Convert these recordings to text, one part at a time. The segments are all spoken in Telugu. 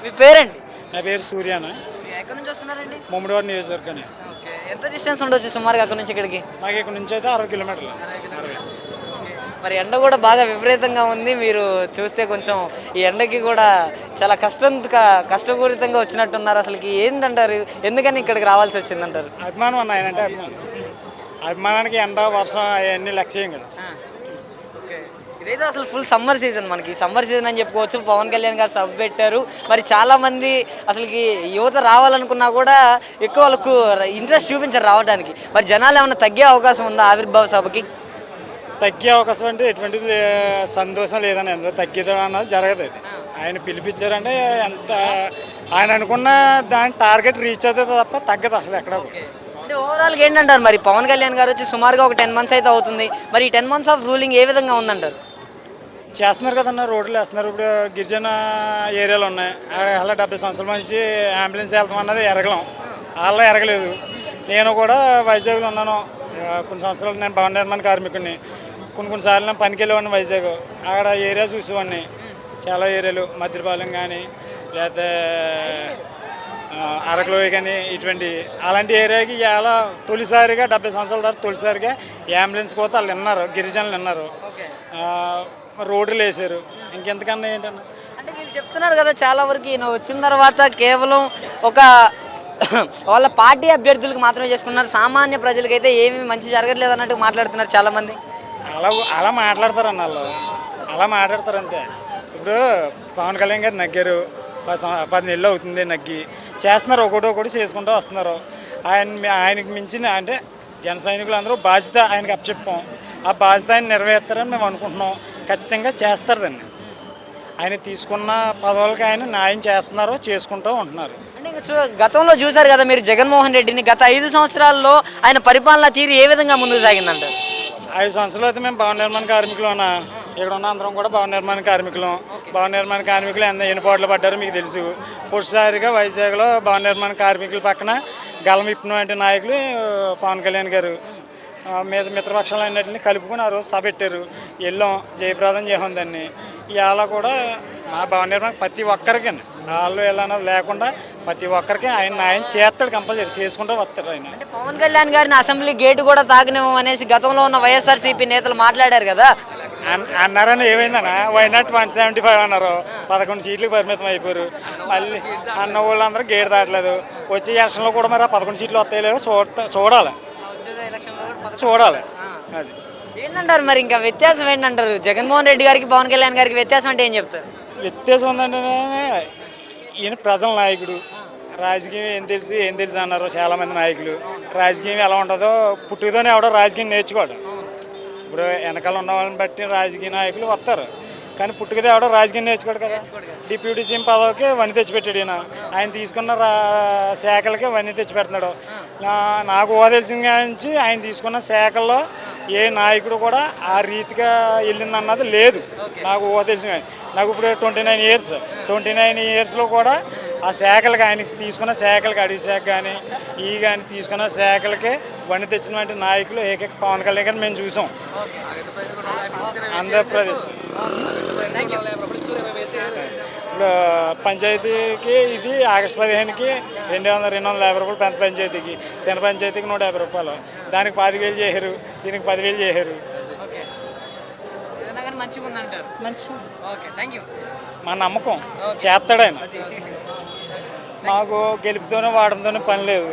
మీ పేరండి? నా పేరు సూర్యాన. ఎక్కడి నుంచి వస్తున్నారండి? ముమ్మడివారి నియోజకవర్గాన్ని. ఓకే. ఎంత డిస్టెన్స్ ఉండొచ్చు సుమారుగా అక్కడ నుంచి ఇక్కడికి? మాకు ఇక్కడ నుంచి అయితే 60 కిలోమీటర్లు. 60. మరి ఎండ కూడా బాగా విపరీతంగా ఉంది. మీరు చూస్తే కొంచెం ఈ ఎండకి కూడా చాలా కష్టపూరితంగా వచ్చినట్టున్నారు. అసలుకి ఏంటంటారు? ఎందుకని ఇక్కడికి రావాల్సి వచ్చిందంటారు? అభిమానం అన్న ఆయన అంటే అభిమానం. అభిమానానికి ఎండ వర్షం అవన్నీ లక్ష్యం కదా. ఇదైతే అసలు ఫుల్ సమ్మర్ సీజన్, మనకి సమ్మర్ సీజన్ అని చెప్పుకోవచ్చు. పవన్ కళ్యాణ్ గారు సభ పెట్టారు. మరి చాలామంది అసలుకి యువత రావాలనుకున్నా కూడా ఎక్కువ వాళ్ళకు ఇంట్రెస్ట్ చూపించారు రావడానికి. మరి జనాలు ఏమైనా తగ్గే అవకాశం ఉందా ఆవిర్భావ సభకి? తగ్గే అవకాశం అంటే ఎటువంటిది సంతోషం లేదని అందులో తగ్గేది అన్నది జరగదు. అది ఆయన పిలిపించారంటే ఎంత ఆయన అనుకున్న దాని టార్గెట్ రీచ్ అవుతుంది తప్ప తగ్గదు అసలు ఎక్కడ. అంటే ఓవరాల్గా ఏంటంటారు? మరి పవన్ కళ్యాణ్ గారు వచ్చి సుమారుగా ఒక 10 months అయితే అవుతుంది. మరి ఈ 10 months ఆఫ్ రూలింగ్ ఏ విధంగా ఉందంటారు? చేస్తున్నారు కదన్న, రోడ్లు వేస్తున్నారు. ఇప్పుడు గిరిజన ఏరియాలు ఉన్నాయి, అలా 70 సంవత్సరాల నుంచి అంబులెన్స్ వెళ్తాం అన్నది ఎరగలం, వాళ్ళ ఎరగలేదు. నేను కూడా వైజాగ్లో ఉన్నాను కొన్ని సంవత్సరాలు. నేను భవన నిర్మాణ కార్మికుడిని. కొన్నిసార్లు నేను పనికి వెళ్ళేవాడిని వైజాగ్. అక్కడ ఏరియా చూసేవాడిని, చాలా ఏరియాలు, మద్దిపాలెం కానీ లేకపోతే అరకులోయ కానీ ఇటువంటి అలాంటి ఏరియాకి చాలా తొలిసారిగా 70 సంవత్సరాల తర్వాత తొలిసారిగా అంబులెన్స్ కోత వాళ్ళు విన్నారు, గిరిజనులు విన్నారు, రోడ్లు వేసారు. ఇంకెంతకన్నా ఏంటన్నా అంటే మీరు చెప్తున్నారు కదా, చాలా వరకు ఈయన వచ్చిన తర్వాత కేవలం ఒక వాళ్ళ పార్టీ అభ్యర్థులకు మాత్రమే చేసుకున్నారు, సామాన్య ప్రజలకైతే ఏమీ మంచి జరగట్లేదు అన్నట్టు మాట్లాడుతున్నారు చాలామంది. అలా మాట్లాడతారు అన్న, వాళ్ళు అలా మాట్లాడతారు అంతే. ఇప్పుడు పవన్ కళ్యాణ్ గారు నగ్గారు, 10 నెలలు అవుతుంది నగ్గి, చేస్తున్నారు, ఒకటి చేసుకుంటూ వస్తున్నారు. ఆయనకి మించిన అంటే జన సైనికులు అందరూ బాధ్యత ఆయనకి అప్పచెప్పాం. ఆ బాధ్యత ఆయన నెరవేర్తారని మేము అనుకుంటున్నాం. ఖచ్చితంగా చేస్తారు దాన్ని. ఆయన తీసుకున్న పదవులకి ఆయన న్యాయం చేస్తున్నారు, చేసుకుంటూ ఉంటున్నారు. అంటే గతంలో చూసారు కదా మీరు జగన్మోహన్ రెడ్డిని, గత 5 సంవత్సరాల్లో ఆయన పరిపాలన తీరు ఏ విధంగా ముందుకు సాగిందంటారు? 5 సంవత్సరాలు అయితే మేము భవన నిర్మాణ కార్మికులున్నా, ఇక్కడ ఉన్న అందరం కూడా భవన నిర్మాణ కార్మికులు. భవన నిర్మాణ కార్మికులు ఎన్ని పోట్లు పడ్డారో మీకు తెలుసు. పొడిసారిగా వైజాగ్లో భవన నిర్మాణ కార్మికుల పక్కన గలం ఇప్పినటువంటి నాయకులు పవన్ కళ్యాణ్ గారు మీద మిత్రపక్షాలు అన్నింటినీ కలుపుకొని ఆ రోజు సభ పెట్టారు. వెళ్ళాం, జయప్రదం చేసాం దాన్ని. ఇవాళ కూడా మా భవన నిర్మాణం ప్రతి ఒక్కరికి వాళ్ళు వెళ్ళన్నది లేకుండా ప్రతి ఒక్కరికి ఆయన న్యాయం చేస్తాడు, కంపల్సరీ చేసుకుంటూ వస్తారు ఆయన. అంటే పవన్ కళ్యాణ్ గారిని అసెంబ్లీ గేటు కూడా తాగనివ్వం అనేసి గతంలో ఉన్న వైఎస్ఆర్సీపీ నేతలు మాట్లాడారు కదా. అన్నారని ఏమైందన్నా, వైనాట్ 175 అన్నారు, 11 సీట్లకు పరిమితం అయిపోయారు. మళ్ళీ అన్న వాళ్ళందరూ గేటు దాటలేదు. వచ్చే ఎలక్షన్లో కూడా మరి 11 సీట్లు వస్తాయో చూడాలి. అది ఏంటంటారు మరి? ఇంకా వ్యత్యాసం ఏంటంటారు? జగన్మోహన్ రెడ్డి గారికి పవన్ కళ్యాణ్ గారికి వ్యత్యాసం అంటే ఏం చెప్తారు? వ్యత్యాసం ఉందంటే ఈయన ప్రజల నాయకుడు, రాజకీయం ఏం తెలుసు అన్నారు చాలామంది నాయకులు. రాజకీయం ఎలా ఉంటుందో పుట్టుకతోనే ఎవడో రాజకీయం నేర్చుకోవడం. ఇప్పుడు వెనకాల ఉన్న వాళ్ళని బట్టి రాజకీయ నాయకులు వస్తారు, కానీ పుట్టుకతో ఎవడో రాజకీయం నేర్చుకోడు కదా. డిప్యూటీ సీఎం పదవికి వన్నీ తెచ్చిపెట్టాడు ఈయన. ఆయన తీసుకున్న శాఖలకి వన్నీ తెచ్చిపెడుతున్నాడు. నాకు తెలిసిన నుంచి ఆయన తీసుకున్న శాఖల్లో ఏ నాయకుడు కూడా ఆ రీతిగా వెళ్ళిందన్నది లేదు. నాకు తెలిసిన నాకు ఇప్పుడు 29 ఇయర్స్లో కూడా ఆ శాఖలకి ఆయనకి తీసుకున్న శాఖలకి, అడవి శాఖ కానీ కానీ తీసుకున్న శాఖలకి వన్నీ తెచ్చినటువంటి నాయకులు ఏకైక పవన్ కళ్యాణ్ గారిని మేము చూసాం ఆంధ్రప్రదేశ్. ఇప్పుడు పంచాయతీకి ఇది ఆగస్టు 15కి 250 రూపాయలు పెద్ద పంచాయతీకి, చిన్న పంచాయతీకి 150 రూపాయలు. దానికి 10,000 చేశారు, దీనికి 10,000 చేశారు. మంచి మా నమ్మకం చేస్తాడు ఆయన. మాకు గెలుపుతోనే వాడంతోనే పని లేదు.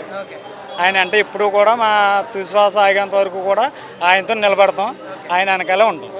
ఆయన అంటే ఇప్పుడు కూడా మా తుశ్వాస ఆగేంత వరకు కూడా ఆయనతో నిలబడతాం, ఆయన వెనకాలే ఉంటాం.